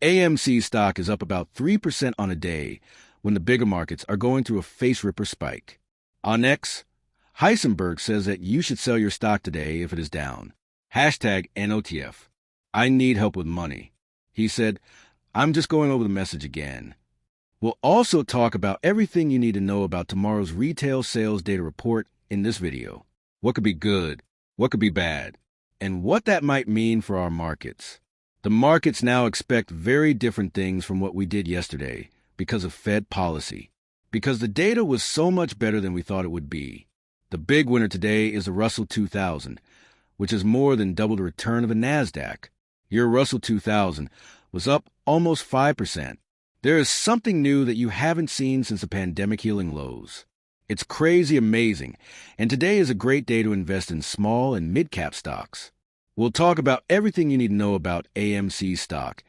AMC stock is up about 3% on a day when the bigger markets are going through a face-ripper spike. On X, Heisenberg says that you should sell your stock today if it is down. #NOTF. I need help with money. He said, I'm just going over the message again. We'll also talk about everything you need to know about tomorrow's retail sales data report in this video. What could be good, what could be bad, and what that might mean for our markets. The markets now expect very different things from what we did yesterday because of Fed policy, because the data was so much better than we thought it would be. The big winner today is the Russell 2000, which is more than double the return of the NASDAQ. Your Russell 2000 was up almost 5%. There is something new that you haven't seen since the pandemic healing lows. It's crazy amazing, and today is a great day to invest in small and mid-cap stocks. We'll talk about everything you need to know about AMC stock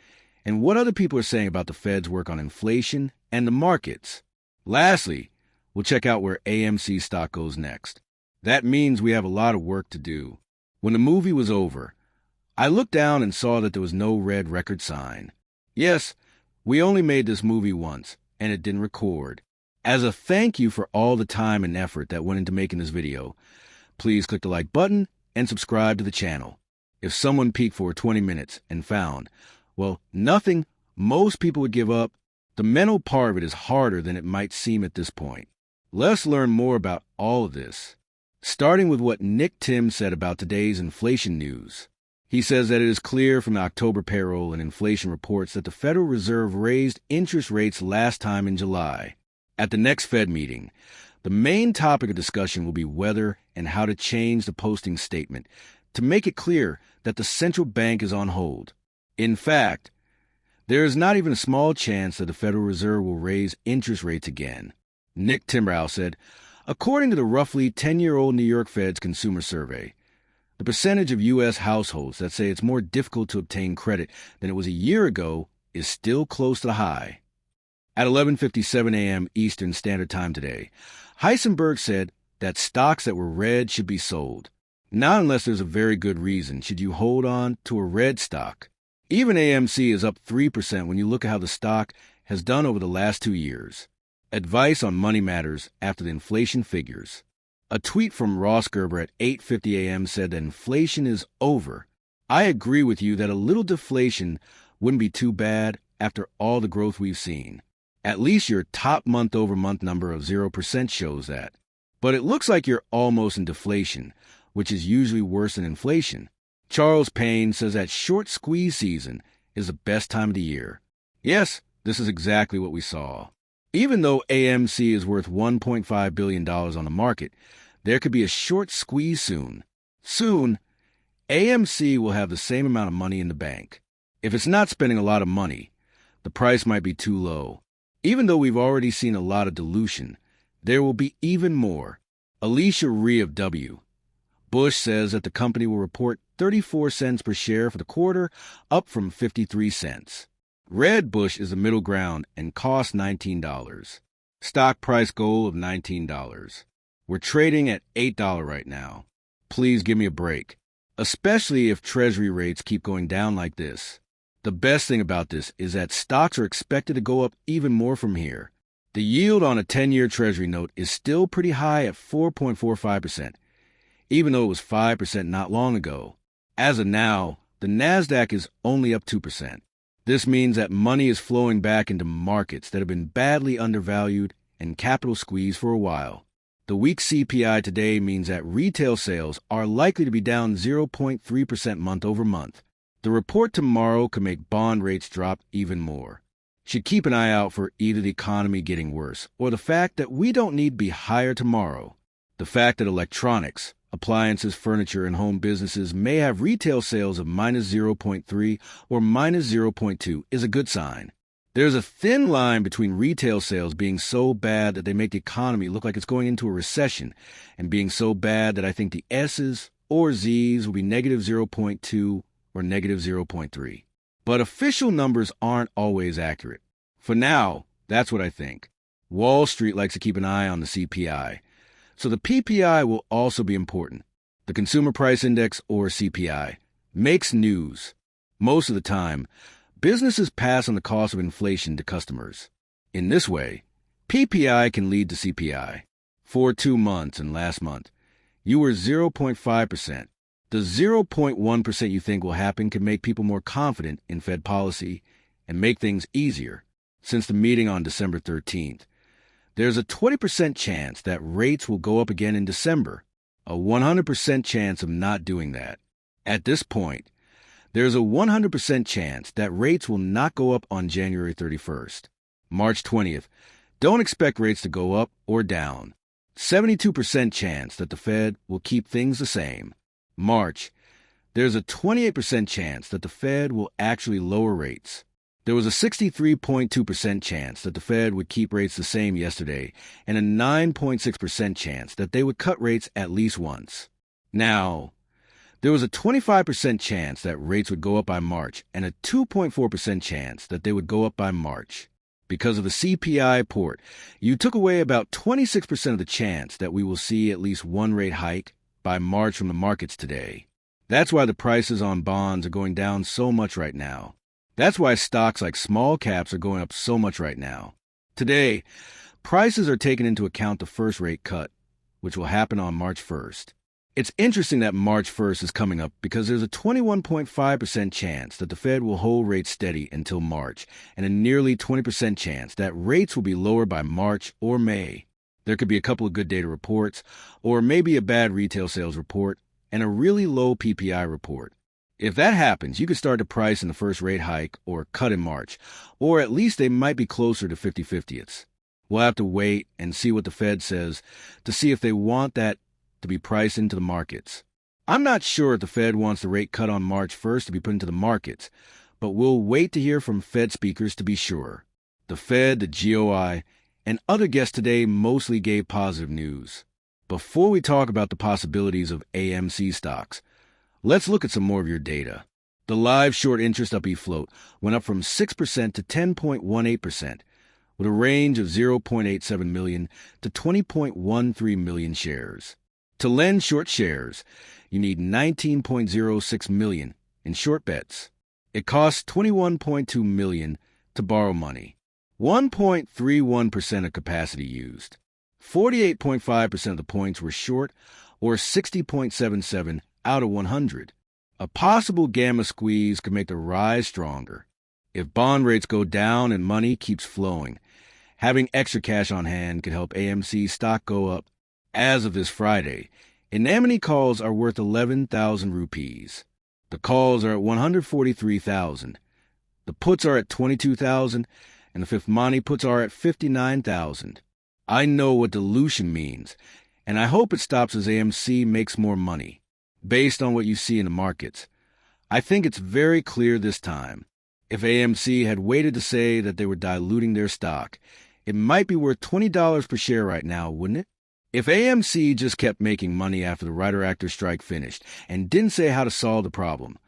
and what other people are saying about the Fed's work on inflation and the markets. Lastly, we'll check out where AMC stock goes next. That means we have a lot of work to do. When the movie was over, I looked down and saw that there was no red record sign. Yes, we only made this movie once, and it didn't record. As a thank you for all the time and effort that went into making this video, please click the like button and subscribe to the channel. If someone peeked for 20 minutes and found, well, nothing, most people would give up. The mental part of it is harder than it might seem at this point. Let's learn more about all of this, starting with what Nick Tim said about today's inflation news. He says that it is clear from the October payroll and inflation reports that the Federal Reserve raised interest rates last time in July. At the next Fed meeting, the main topic of discussion will be whether and how to change the posting statement to make it clear that the central bank is on hold. In fact, there is not even a small chance that the Federal Reserve will raise interest rates again. Nick Timbrell said, according to the roughly 10-year-old New York Fed's consumer survey, the percentage of U.S. households that say it's more difficult to obtain credit than it was a year ago is still close to the high. At 11:57 a.m. Eastern Standard Time today, Heisenberg said that stocks that were red should be sold. Not unless there's a very good reason should you hold on to a red stock. Even AMC is up 3% when you look at how the stock has done over the last 2 years. Advice on money matters after the inflation figures. A tweet from Ross Gerber at 8:50 a.m. said that inflation is over. I agree with you that a little deflation wouldn't be too bad after all the growth we've seen. At least your top month-over-month number of 0% shows that. But it looks like you're almost in deflation, which is usually worse than inflation. Charles Payne says that short squeeze season is the best time of the year. Yes, this is exactly what we saw. Even though AMC is worth $1.5 billion on the market, there could be a short squeeze soon. Soon, AMC will have the same amount of money in the bank. If it's not spending a lot of money, the price might be too low. Even though we've already seen a lot of dilution, there will be even more. Alicia Ree of W. Bush says that the company will report 34 cents per share for the quarter, up from 53 cents. Red Bush is the middle ground and costs $19. Stock price goal of $19. We're trading at $8 right now. Please give me a break, especially if Treasury rates keep going down like this. The best thing about this is that stocks are expected to go up even more from here. The yield on a 10-year Treasury note is still pretty high at 4.45%, even though it was 5% not long ago. As of now, the NASDAQ is only up 2%. This means that money is flowing back into markets that have been badly undervalued and capital squeezed for a while. The weak CPI today means that retail sales are likely to be down 0.3% month over month. The report tomorrow could make bond rates drop even more. Should keep an eye out for either the economy getting worse or the fact that we don't need to be higher tomorrow. The fact that electronics, appliances, furniture, and home businesses may have retail sales of minus 0.3 or minus 0.2 is a good sign. There's a thin line between retail sales being so bad that they make the economy look like it's going into a recession and being so bad that I think the S's or Z's will be negative 0.2 or negative 0.3. But official numbers aren't always accurate. For now, that's what I think. Wall Street likes to keep an eye on the CPI. So the PPI will also be important. The Consumer Price Index, or CPI, makes news. Most of the time, Businesses pass on the cost of inflation to customers. In this way, PPI can lead to CPI. For 2 months and last month, you were 0.5%. The 0.1% you think will happen can make people more confident in Fed policy and make things easier. Since the meeting on December 13th, there's a 20% chance that rates will go up again in December, a 100% chance of not doing that. At this point, there's a 100% chance that rates will not go up on January 31st. March 20th, don't expect rates to go up or down. 72% chance that the Fed will keep things the same. March, there's a 28% chance that the Fed will actually lower rates. There was a 63.2% chance that the Fed would keep rates the same yesterday, and a 9.6% chance that they would cut rates at least once. Now, there was a 25% chance that rates would go up by March, and a 2.4% chance that they would go up by March. Because of the CPI report, you took away about 26% of the chance that we will see at least one rate hike by March from the markets today. That's why the prices on bonds are going down so much right now. That's why stocks like small caps are going up so much right now. Today, prices are taking into account the first rate cut, which will happen on March 1st. It's interesting that March 1st is coming up because there's a 21.5% chance that the Fed will hold rates steady until March, and a nearly 20% chance that rates will be lower by March or May. There could be a couple of good data reports, or maybe a bad retail sales report, and a really low PPI report. If that happens, you could start to price in the first rate hike or cut in March, or at least they might be closer to 50/50ths. We'll have to wait and see what the Fed says to see if they want that to be priced into the markets. I'm not sure if the Fed wants the rate cut on March 1st to be put into the markets, but we'll wait to hear from Fed speakers to be sure. The Fed, the GOI, and other guests today mostly gave positive news. Before we talk about the possibilities of AMC stocks, let's look at some more of your data. The live short interest up e-float went up from 6% to 10.18%, with a range of 0.87 million to 20.13 million shares. To lend short shares, you need 19.06 million in short bets. It costs 21.2 million to borrow money. 1.31% of capacity used. 48.5% of the points were short, or 60.77 out of 100. A possible gamma squeeze could make the rise stronger. If bond rates go down and money keeps flowing, having extra cash on hand could help AMC stock go up. As of this Friday, Anamani calls are worth 11,000 rupees. The calls are at 143,000. The puts are at 22,000, and the fifth money puts are at 59,000. I know what dilution means, and I hope it stops as AMC makes more money. Based on what you see in the markets, I think it's very clear this time. If AMC had waited to say that they were diluting their stock, it might be worth $20 per share right now, wouldn't it? If AMC just kept making money after the writer-actor strike finished and didn't say how to solve the problem,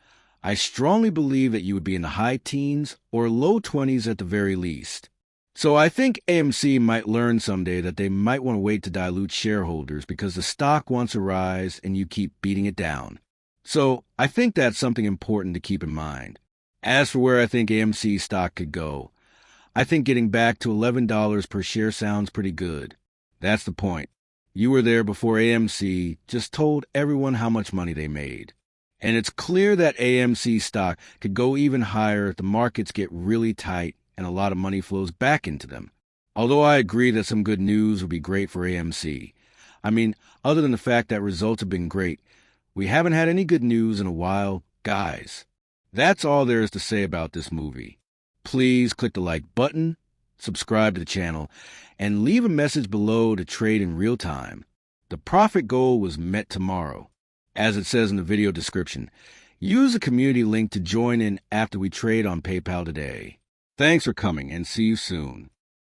I strongly believe that you would be in the high teens or low 20s at the very least. So I think AMC might learn someday that they might want to wait to dilute shareholders because the stock wants to rise and you keep beating it down. So I think that's something important to keep in mind. As for where I think AMC stock could go, I think getting back to $11 per share sounds pretty good. That's the point. You were there before AMC just told everyone how much money they made. And it's clear that AMC stock could go even higher if the markets get really tight and a lot of money flows back into them. Although I agree that some good news would be great for AMC. I mean, other than the fact that results have been great, we haven't had any good news in a while, guys. That's all there is to say about this movie. Please click the like button, subscribe to the channel, and leave a message below to trade in real time. The profit goal was met tomorrow. As it says in the video description, use the community link to join in after we trade on PayPal today. Thanks for coming and see you soon.